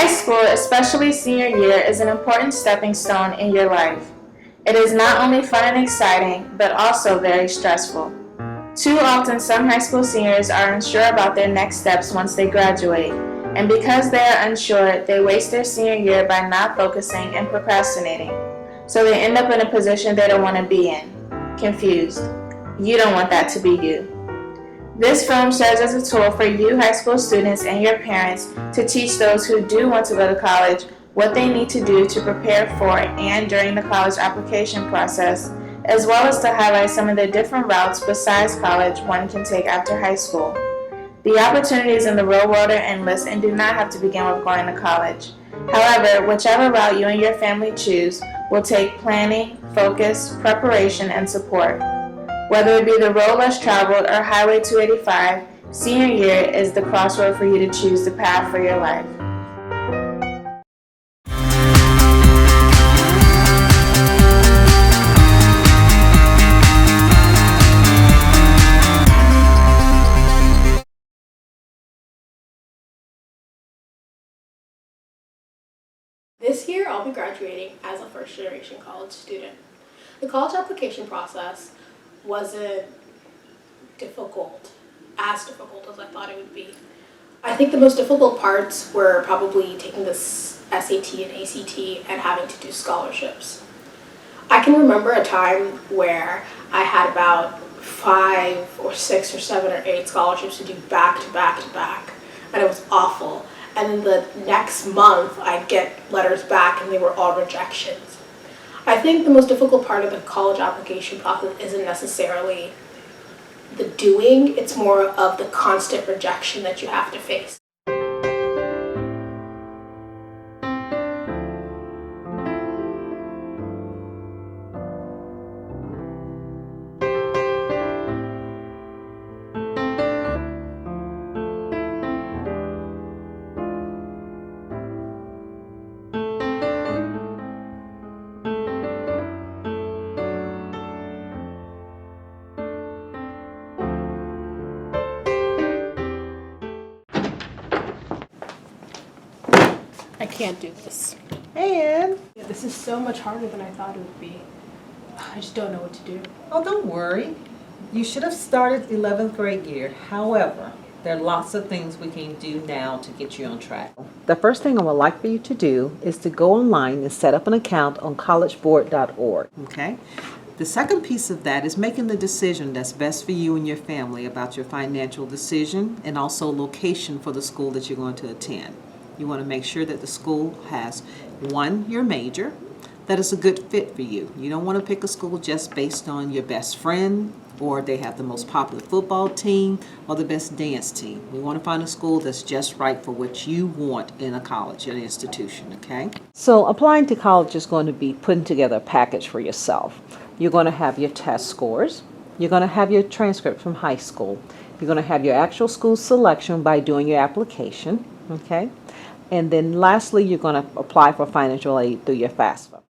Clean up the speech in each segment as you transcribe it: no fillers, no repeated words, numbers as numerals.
High school, especially senior year, is an important stepping stone in your life. It is not only fun and exciting, but also very stressful. Too often, some high school seniors are unsure about their next steps once they graduate, and because they are unsure, they waste their senior year by not focusing and procrastinating. So they end up in a position they don't want to be in, confused. You don't want that to be you. This film serves as a tool for you high school students and your parents to teach those who do want to go to college what they need to do to prepare for and during the college application process, as well as to highlight some of the different routes besides college one can take after high school. The opportunities in the real world are endless and do not have to begin with going to college. However, whichever route you and your family choose will take planning, focus, preparation, and support. Whether it be the road less traveled or Highway 285, senior year is the crossroad for you to choose the path for your life. This year, I'll be graduating as a first-generation college student. The college application process wasn't as difficult as I thought it would be. I think the most difficult parts were probably taking this SAT and ACT and having to do scholarships. I can remember a time where I had about 5 or 6 or 7 or 8 scholarships to do back to back to back, and it was awful. And then the next month, I'd get letters back and they were all rejections. I think the most difficult part of the college application process isn't necessarily the doing, it's more of the constant rejection that you have to face. I can't do this. And This is so much harder than I thought it would be. I just don't know what to do. oh, don't worry. You should have started 11th grade year. However, there are lots of things we can do now to get you on track. The first thing I would like for you to do is to go online and set up an account on collegeboard.org. Okay? The second piece of that is making the decision that's best for you and your family about your financial decision and also location for the school that you're going to attend. You want to make sure that the school has, one, your major, that is a good fit for you. You don't want to pick a school just based on your best friend or they have the most popular football team or the best dance team. We want to find a school that's just right for what you want in a college, an institution, okay? So applying to college is going to be putting together a package for yourself. You're going to have your test scores. You're going to have your transcript from high school. You're going to have your actual school selection by doing your application, okay? And then lastly, you're going to apply for financial aid through your FAFSA.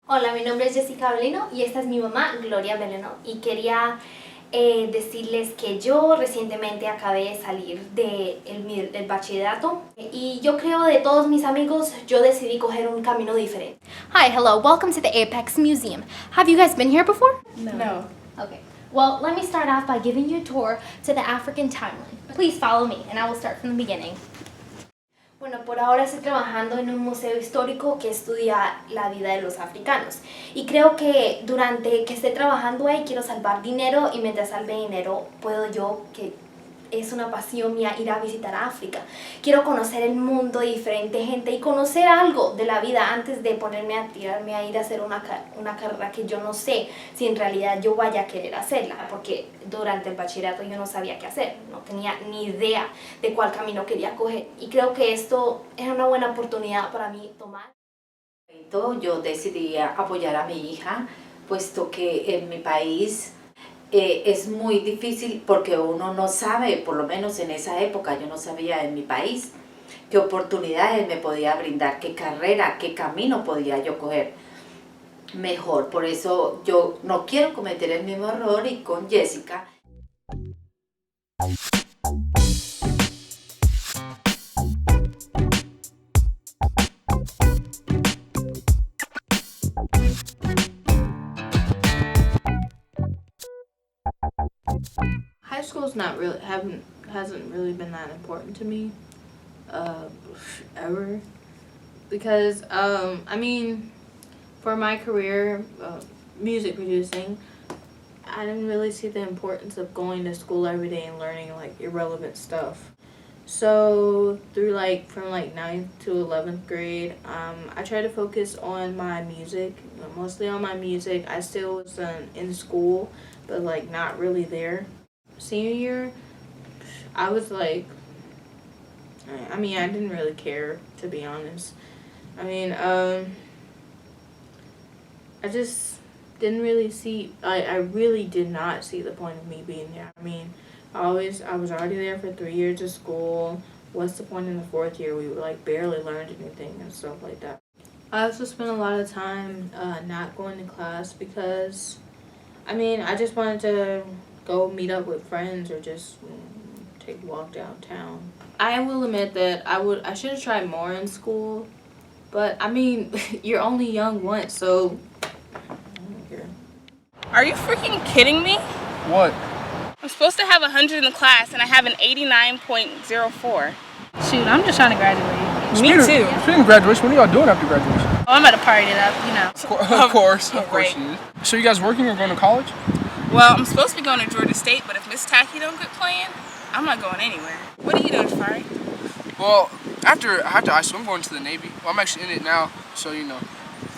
Hola, mi nombre es Jessica Beleno y esta es mi mamá, Gloria Beleno. Y quería decirles que yo recientemente acabé de salir del bachillerato y yo creo de todos mis amigos yo decidí coger un camino diferente. Hi, hello, welcome to the Apex Museum. Have you guys been here before? No. Okay, well, let me start off by giving you a tour to the African timeline. Please follow me, and I will start from the beginning. Bueno, por ahora estoy trabajando en un museo histórico que estudia la vida de los africanos y creo que durante que esté trabajando ahí quiero salvar dinero y mientras salve dinero puedo yo, que es una pasión mía, ir a visitar África. Quiero conocer el mundo de diferente gente y conocer algo de la vida antes de ponerme a tirarme a ir a hacer una carrera que yo no sé si en realidad yo vaya a querer hacerla, porque durante el bachillerato yo no sabía qué hacer, no tenía ni idea de cuál camino quería coger y creo que esto era una buena oportunidad para mí tomar. Yo decidí apoyar a mi hija, puesto que en mi país es muy difícil porque uno no sabe, por lo menos en esa época yo no sabía en mi país qué oportunidades me podía brindar, qué carrera, qué camino podía yo coger. mejor. Por eso yo no quiero cometer el mismo error y con Jessica. High school's not really hasn't really been that important to me, ever, because I mean, for my career, music producing, I didn't really see the importance of going to school every day and learning like irrelevant stuff. So through from 9th to 11th grade, I tried to focus on my music, mostly on my music. I still was in school, but like not really there. Senior year, I was like, I mean, I didn't really care, to be honest. I mean, I just didn't really see, I really did not see the point of me being there. I mean, I was already there for 3 years of school. What's the point in the 4th year? We like barely learned anything and stuff like that. I also spent a lot of time not going to class because, I mean, I just wanted to go meet up with friends or just take a walk downtown. I will admit that I should have tried more in school, but I mean, you're only young once, so I don't care. Are you freaking kidding me? What? I'm supposed to have 100 in the class and I have an 89.04. Shoot, I'm just trying to graduate. Me too. Speaking of graduation, what are y'all doing after graduation? Oh, I'm about to party it up, you know. Of course Right. you is. So you guys working or going to college? Well, I'm supposed to be going to Georgia State, but if Miss Tacky don't quit playing, I'm not going anywhere. What are you doing, Jafari? Well, after high school, I'm going to the Navy. Well, I'm actually in it now, so you know.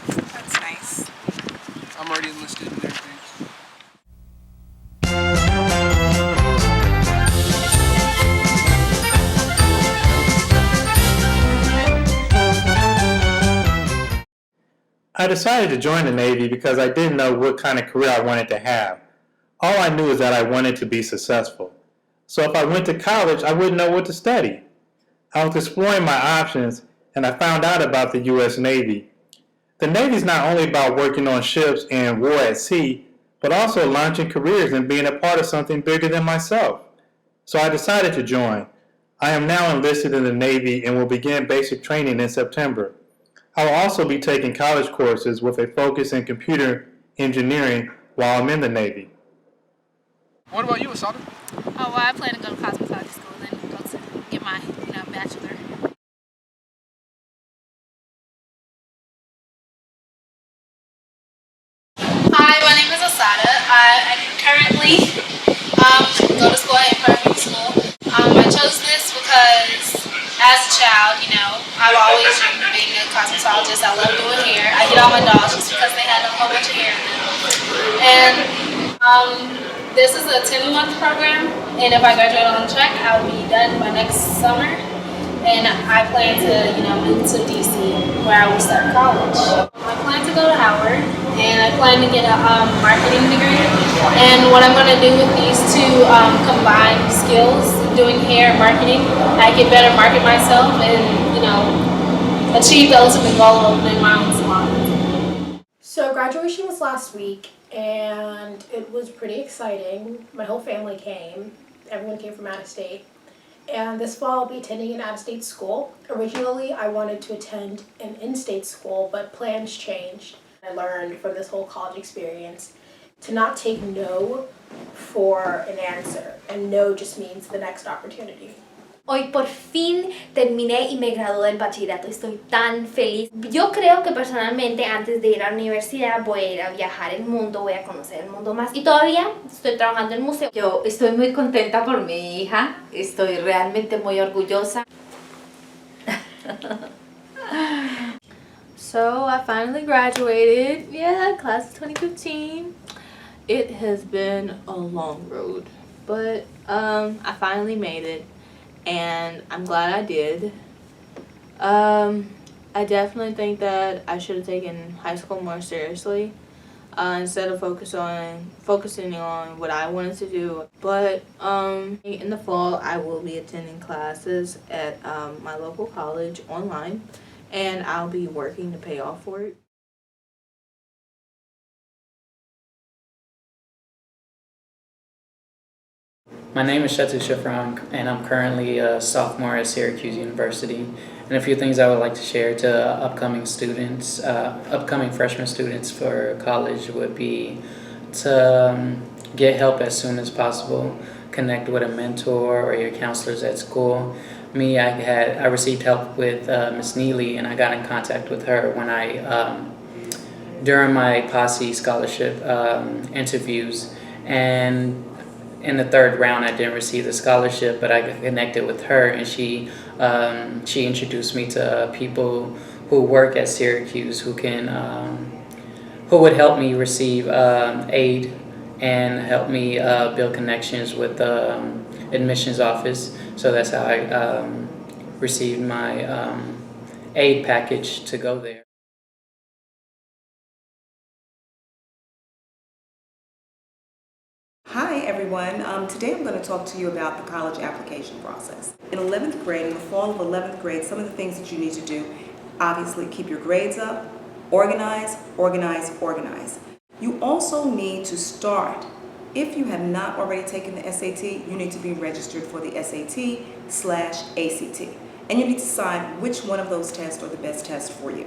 That's nice. I'm already enlisted and everything. I decided to join the Navy because I didn't know what kind of career I wanted to have. All I knew is that I wanted to be successful. So if I went to college, I wouldn't know what to study. I was exploring my options and I found out about the U.S. Navy. The Navy is not only about working on ships and war at sea, but also launching careers and being a part of something bigger than myself. So I decided to join. I am now enlisted in the Navy and will begin basic training in September. I will also be taking college courses with a focus in computer engineering while I'm in the Navy. What about you, Asada? Oh, well, I plan to go to cosmetology school and then go to get my, bachelor. Hi, my name is Asada. I currently go to school at informational school. I chose this because as a child, I've always dreamed of being a cosmetologist. I love doing hair. I get all my dolls just because they had a whole bunch of hair in them. And this is a 10-month program, and if I graduate on track, I will be done by next summer. And I plan to, move to DC where I will start college. I plan to go to Howard, and I plan to get a marketing degree. And what I'm going to do with these two combined skills, doing hair and marketing, I can better market myself and, achieve the ultimate goal of opening my own salon. So graduation was last week, and it was pretty exciting. My whole family came. Everyone came from out of state. And this fall I'll be attending an out-of-state school. Originally I wanted to attend an in-state school, but plans changed. I learned from this whole college experience to not take no for an answer, and no just means the next opportunity. Hoy por fin terminé y me gradué del bachillerato. Estoy tan feliz. Yo creo que personalmente antes de ir a la universidad voy a ir a viajar el mundo, voy a conocer el mundo más. Y todavía estoy trabajando en el museo. Yo estoy muy contenta por mi hija, estoy realmente muy orgullosa. So I finally graduated. Yeah, class of 2015. It has been a long road, but I finally made it. And I'm glad I did. I definitely think that I should have taken high school more seriously instead of focusing on what I wanted to do. But in the fall, I will be attending classes at my local college online, and I'll be working to pay off for it. My name is Shatu Shafran, and I'm currently a sophomore at Syracuse University. And a few things I would like to share to upcoming students, upcoming freshman students for college would be to get help as soon as possible, connect with a mentor or your counselors at school. Me, I received help with Miss Neely, and I got in contact with her when during my posse scholarship interviews. And in the third round, I didn't receive the scholarship, but I connected with her, and she introduced me to people who work at Syracuse who would help me receive aid and help me build connections with the admissions office. So that's how I received my aid package to go there. Hi everyone, today I'm going to talk to you about the college application process. In 11th grade, in the fall of 11th grade, some of the things that you need to do, obviously keep your grades up, organize, organize, organize. You also need to start, if you have not already taken the SAT, you need to be registered for the SAT/ACT. And you need to decide which one of those tests are the best test for you.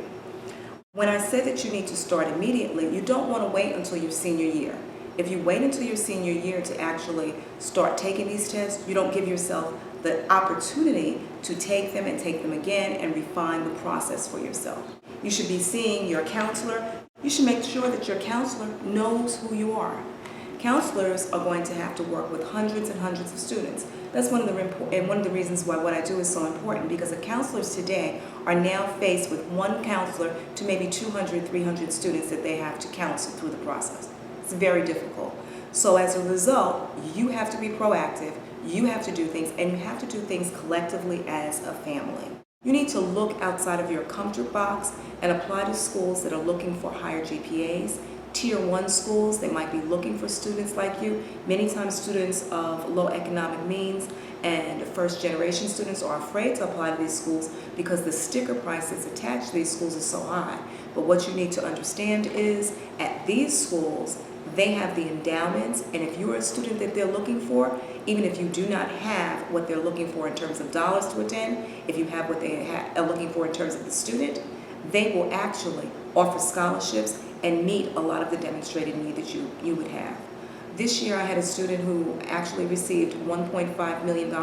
When I said that you need to start immediately, you don't want to wait until your senior year. If you wait until your senior year to actually start taking these tests, you don't give yourself the opportunity to take them and take them again and refine the process for yourself. You should be seeing your counselor. You should make sure that your counselor knows who you are. Counselors are going to have to work with hundreds and hundreds of students. That's one of the reasons why what I do is so important, because the counselors today are now faced with one counselor to maybe 200, 300 students that they have to counsel through the process. It's very difficult. So as a result, you have to be proactive, you have to do things, and you have to do things collectively as a family. You need to look outside of your comfort box and apply to schools that are looking for higher GPAs. Tier 1 schools, they might be looking for students like you. Many times students of low economic means and first generation students are afraid to apply to these schools because the sticker price that's attached to these schools is so high. But what you need to understand is at these schools, they have the endowments, and if you're a student that they're looking for, even if you do not have what they're looking for in terms of dollars to attend, if you have what they are looking for in terms of the student, they will actually offer scholarships and meet a lot of the demonstrated need that you would have. This year I had a student who actually received $1.5 million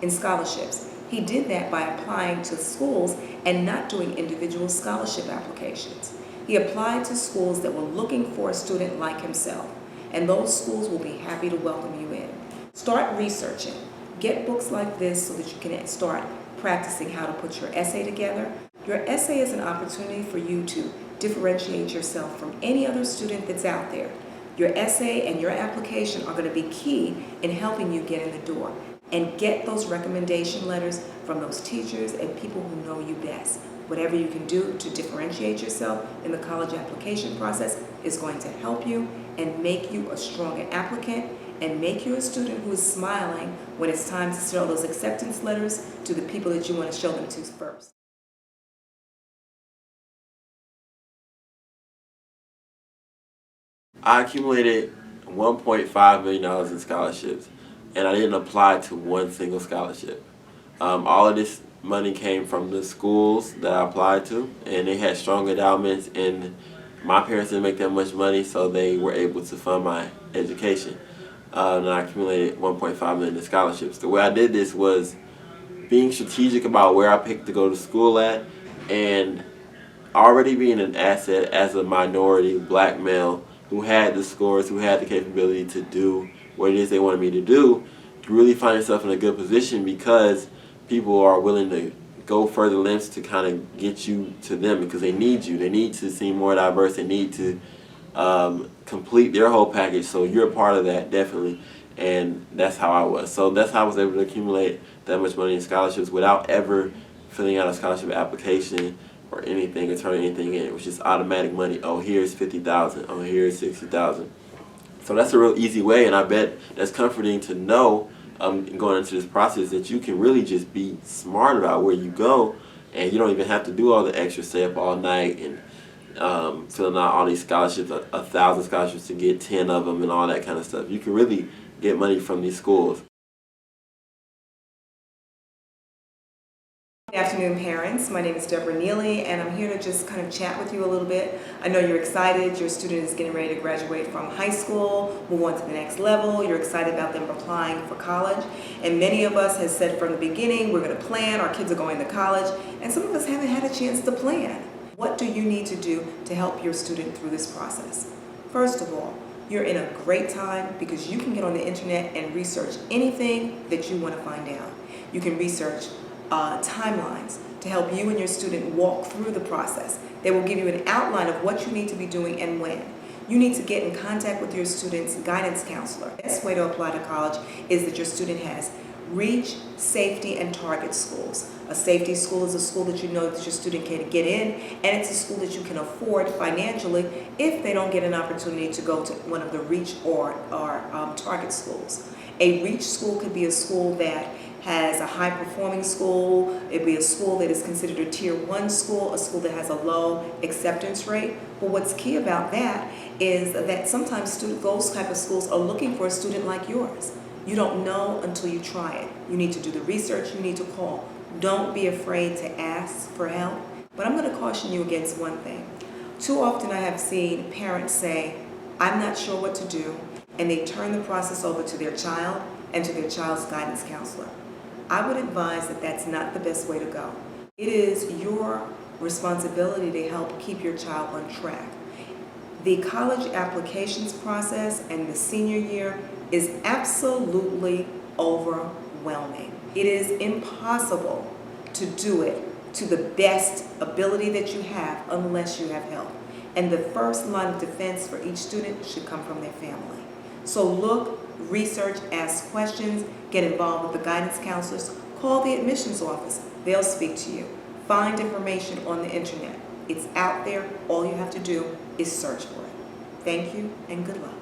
in scholarships. He did that by applying to schools and not doing individual scholarship applications. He applied to schools that were looking for a student like himself, and those schools will be happy to welcome you in. Start researching. Get books like this so that you can start practicing how to put your essay together. Your essay is an opportunity for you to differentiate yourself from any other student that's out there. Your essay and your application are going to be key in helping you get in the door and get those recommendation letters from those teachers and people who know you best. Whatever you can do to differentiate yourself in the college application process is going to help you and make you a stronger applicant and make you a student who is smiling when it's time to show those acceptance letters to the people that you want to show them to first. I accumulated $1.5 million in scholarships, and I didn't apply to one single scholarship. All of this money came from the schools that I applied to, and they had strong endowments, and my parents didn't make that much money, so they were able to fund my education. And I accumulated $1.5 million in scholarships. The way I did this was being strategic about where I picked to go to school at, and already being an asset as a minority black male who had the scores, who had the capability to do what it is they wanted me to do. You really find yourself in a good position because people are willing to go further lengths to kind of get you to them because they need you. They need to seem more diverse. They need to complete their whole package. So you're a part of that, definitely. And that's how I was. So that's how I was able to accumulate that much money in scholarships without ever filling out a scholarship application or anything or turning anything in. It was just automatic money. Oh, here's $50,000. Oh, here's $60,000. So that's a real easy way, and I bet that's comforting to know going into this process that you can really just be smart about where you go, and you don't even have to do all the extra, stay up all night and filling out all these scholarships, 1,000 scholarships to get 10 of them and all that kind of stuff. You can really get money from these schools. Good afternoon, parents. My name is Deborah Neely, and I'm here to just kind of chat with you a little bit. I know you're excited. Your student is getting ready to graduate from high school, move on to the next level. You're excited about them applying for college. And many of us have said from the beginning, we're going to plan. Our kids are going to college. And some of us haven't had a chance to plan. What do you need to do to help your student through this process? First of all, you're in a great time because you can get on the internet and research anything that you want to find out. You can research timelines to help you and your student walk through the process. They will give you an outline of what you need to be doing and when. You need to get in contact with your student's guidance counselor. The best way to apply to college is that your student has reach, safety, and target schools. A safety school is a school that you know that your student can get in, and it's a school that you can afford financially if they don't get an opportunity to go to one of the reach or target schools. A reach school could be a school that has a high-performing school. It'd be a school that is considered a tier 1 school, a school that has a low acceptance rate. But what's key about that is that sometimes those type of schools are looking for a student like yours. You don't know until you try it. You need to do the research, you need to call. Don't be afraid to ask for help. But I'm going to caution you against one thing. Too often I have seen parents say, I'm not sure what to do, and they turn the process over to their child and to their child's guidance counselor. I would advise that that's not the best way to go. It is your responsibility to help keep your child on track. The college applications process and the senior year is absolutely overwhelming. It is impossible to do it to the best ability that you have unless you have help. And the first line of defense for each student should come from their family. So look, research, ask questions, get involved with the guidance counselors, call the admissions office. They'll speak to you. Find information on the internet. It's out there. All you have to do is search for it. Thank you and good luck.